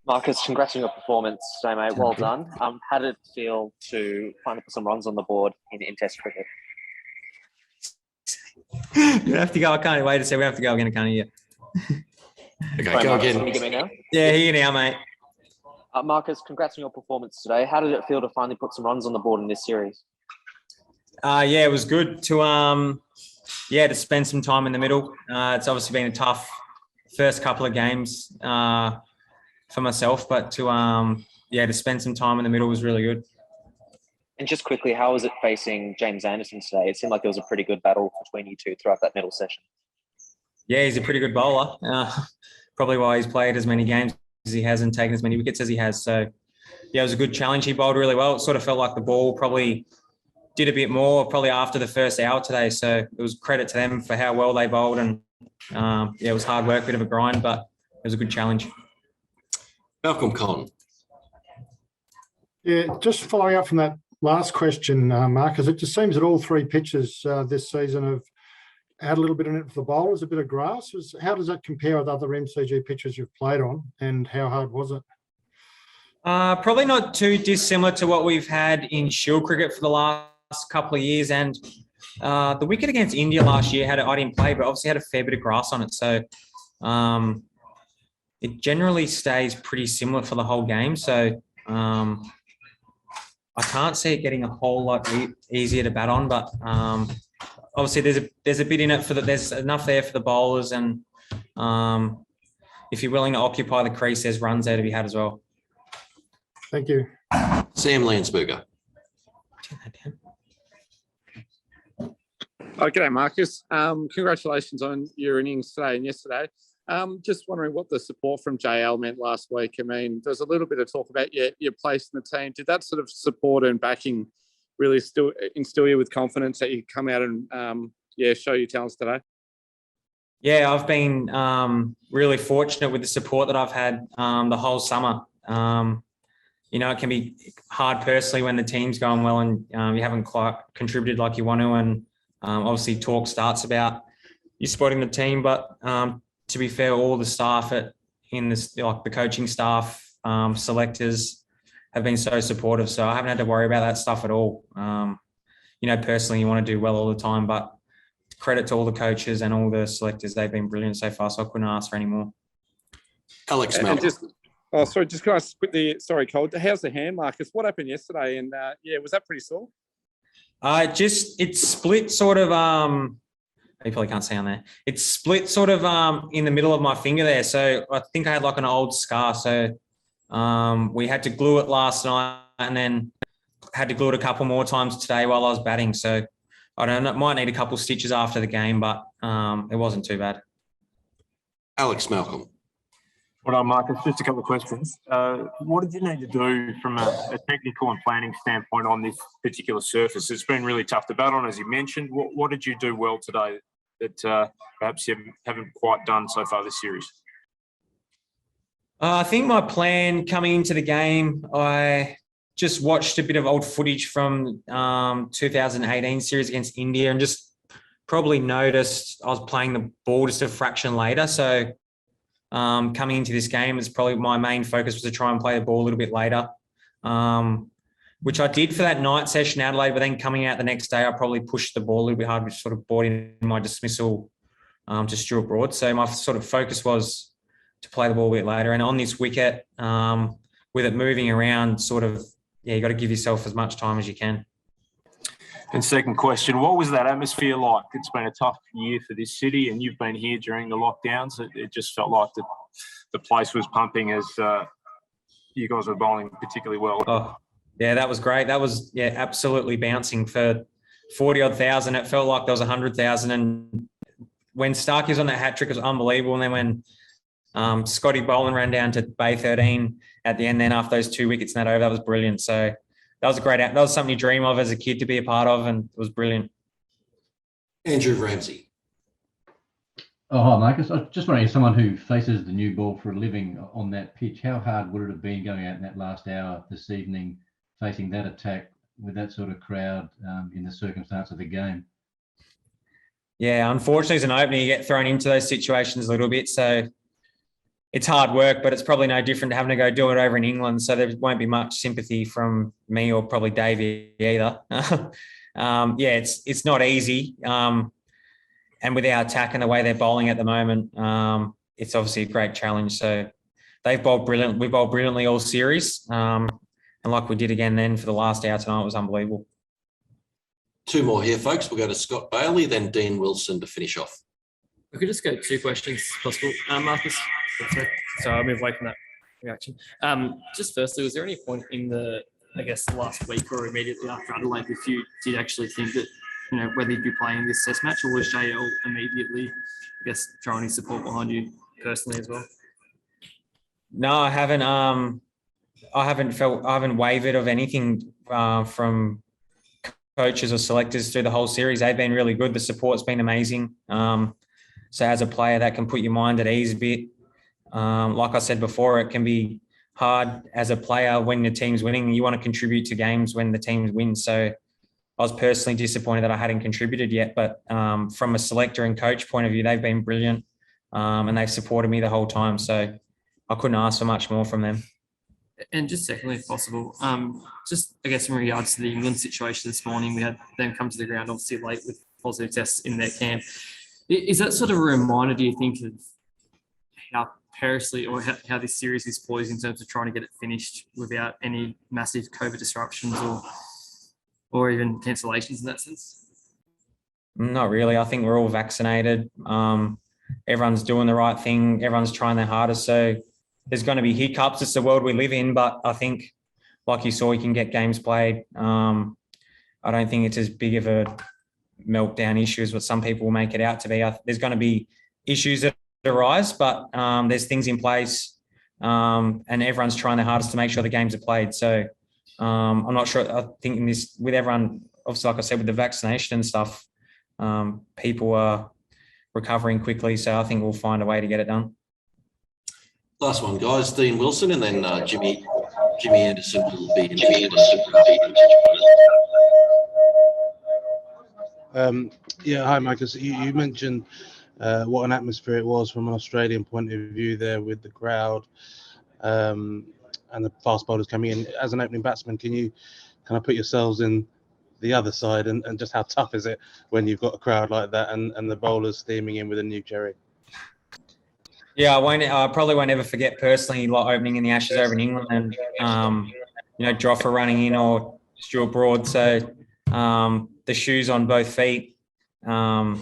Marcus, congrats on your performance today, mate. Well done. How did it feel to finally put some runs on the board in Test cricket? You have to go. I can't wait to see. We have to go again. I can't hear. Okay, Sorry, go Marcus, again. can you get me now? Yeah, hear you now, mate. Marcus, congrats on your performance today. How did it feel to finally put some runs on the board in this series? Yeah, it was good to spend some time in the middle. It's obviously been a tough first couple of games for myself, but to spend some time in the middle was really good. And just quickly, how was it facing James Anderson today? It seemed like there was a pretty good battle between you two throughout that middle session. Yeah, he's a pretty good bowler. Probably why he's played as many games as he has and taken as many wickets as he has. So, yeah, it was a good challenge. He bowled really well. It sort of felt like the ball probably did a bit more probably after the first hour today. So it was credit to them for how well they bowled. And, it was hard work, bit of a grind, but it was a good challenge. Malcolm Conn. Yeah, just following up from that last question, Marcus, it just seems that all three pitches this season have had a little bit in it for the bowlers, a bit of grass. How does that compare with other MCG pitches you've played on, and how hard was it? Probably not too dissimilar to what we've had in Shield cricket for the last couple of years. And the wicket against India last year I didn't play, but obviously had a fair bit of grass on it. So it generally stays pretty similar for the whole game. So I can't see it getting a whole lot easier to bat on, but obviously there's a bit in it there's enough there for the bowlers, and if you're willing to occupy the crease, there's runs there to be had as well. Thank you. Sam Landsberger. G'day, Marcus. Congratulations on your innings today and yesterday. Just wondering what the support from JL meant last week. I mean, there's a little bit of talk about your place in the team. Did that sort of support and backing really still instill you with confidence that you come out and show your talents today? Yeah, I've been really fortunate with the support that I've had the whole summer. It can be hard personally when the team's going well and you haven't quite contributed like you want to, and obviously talk starts about you supporting the team. But to be fair, all the staff the coaching staff, selectors have been so supportive. So I haven't had to worry about that stuff at all. Personally, you want to do well all the time, but credit to all the coaches and all the selectors. They've been brilliant so far, so I couldn't ask for any more. Alex Melbourne. Just can I quickly, sorry, Cole, how's the hand, Marcus? What happened yesterday? And was that pretty sore? It split sort of, you probably can't see on there. It's split sort of in the middle of my finger there. So I think I had like an old scar. So we had to glue it last night and then had to glue it a couple more times today while I was batting. So I don't know, might need a couple stitches after the game, but it wasn't too bad. Alex Malcolm. Well done, Marcus. Just a couple of questions. What did you need to do from a technical and planning standpoint on this particular surface? It's been really tough to bat on, as you mentioned. What did you do well today that perhaps you haven't quite done so far this series? I think my plan coming into the game, I just watched a bit of old footage from 2018 series against India and just probably noticed I was playing the ball just a fraction later. So coming into this game, it's probably my main focus was to try and play the ball a little bit later, which I did for that night session in Adelaide. But then coming out the next day, I probably pushed the ball a little bit hard, which sort of brought in my dismissal to Stuart Broad. So my sort of focus was to play the ball a bit later. And on this wicket, with it moving around, you got to give yourself as much time as you can. And second question, what was that atmosphere like? It's been a tough year for this city, and you've been here during the lockdowns. It just felt like the place was pumping as you guys were bowling particularly well. Oh, yeah, that was great. That was, absolutely bouncing for 40-odd thousand. It felt like there was 100,000. And when Starkey was on that hat trick, it was unbelievable. And then when Scotty Boland ran down to Bay 13 at the end, then after those 2 wickets in that over, that was brilliant. So that was that was something you dream of as a kid to be a part of, and it was brilliant. Andrew Ramsey. Oh, hi, Marcus. I was just wondering, as someone who faces the new ball for a living on that pitch, how hard would it have been going out in that last hour this evening, facing that attack with that sort of crowd in the circumstance of the game? Yeah, unfortunately, as an opener, you get thrown into those situations a little bit. So it's hard work, but it's probably no different to having to go do it over in England. So there won't be much sympathy from me or probably Davey either. It's not easy. And with our attack and the way they're bowling at the moment, it's obviously a great challenge. So they've bowled brilliant. We bowled brilliantly all series. And like we did again then for the last hour tonight, it was unbelievable. Two more here, folks. We'll go to Scott Bailey, then Dean Wilson to finish off. We could just go 2 questions, if possible. Marcus, so I'll move away from that reaction. Just firstly, was there any point in the last week or immediately after Adelaide if you did actually think that, whether you'd be playing this test match, or was JL immediately, throwing his support behind you personally as well? No, I haven't. I haven't wavered of anything from coaches or selectors through the whole series. They've been really good. The support's been amazing. So as a player, that can put your mind at ease a bit. Like I said before, it can be hard as a player when the team's winning. You want to contribute to games when the team wins. So I was personally disappointed that I hadn't contributed yet. But from a selector and coach point of view, they've been brilliant and they've supported me the whole time. So I couldn't ask for much more from them. And just secondly, if possible, in regards to the England situation this morning, we had them come to the ground obviously late with positive tests in their camp. Is that sort of a reminder, do you think, of how perilously or how this series is poised in terms of trying to get it finished without any massive COVID disruptions or even cancellations in that sense? Not really. I think we're all vaccinated. Everyone's doing the right thing. Everyone's trying their hardest. So there's going to be hiccups. It's the world we live in. But I think, like you saw, you can get games played. I don't think it's as big of a meltdown issue as what some people will make it out to be. There's going to be issues that arise, but there's things in place and everyone's trying their hardest to make sure the games are played. So I'm not sure. I think in this, with everyone, obviously, like I said, with the vaccination and stuff, people are recovering quickly. So I think we'll find a way to get it done. Last one, guys. Dean Wilson, and then Jimmy Anderson will be in. Hi, Marcus. You mentioned what an atmosphere it was from an Australian point of view there with the crowd and the fast bowlers coming in. As an opening batsman, can you kind of put yourselves in the other side and just how tough is it when you've got a crowd like that and the bowlers steaming in with a new cherry? Yeah, I probably won't ever forget personally, like opening in the Ashes over in England and, Joffa running in or Stuart Broad. So the shoes on both feet. I know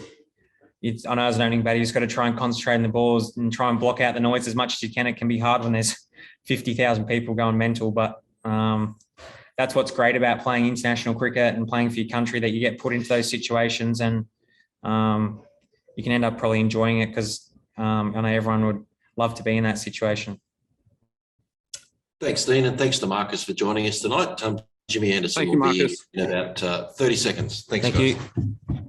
as an opening batter, you just got to try and concentrate on the balls and try and block out the noise as much as you can. It can be hard when there's 50,000 people going mental, but that's what's great about playing international cricket and playing for your country, that you get put into those situations and you can end up probably enjoying it because I know everyone would love to be in that situation. Thanks, Dean, and thanks to Marcus for joining us tonight. Jimmy Anderson will be in about 30 seconds. Thanks, guys. Thank you.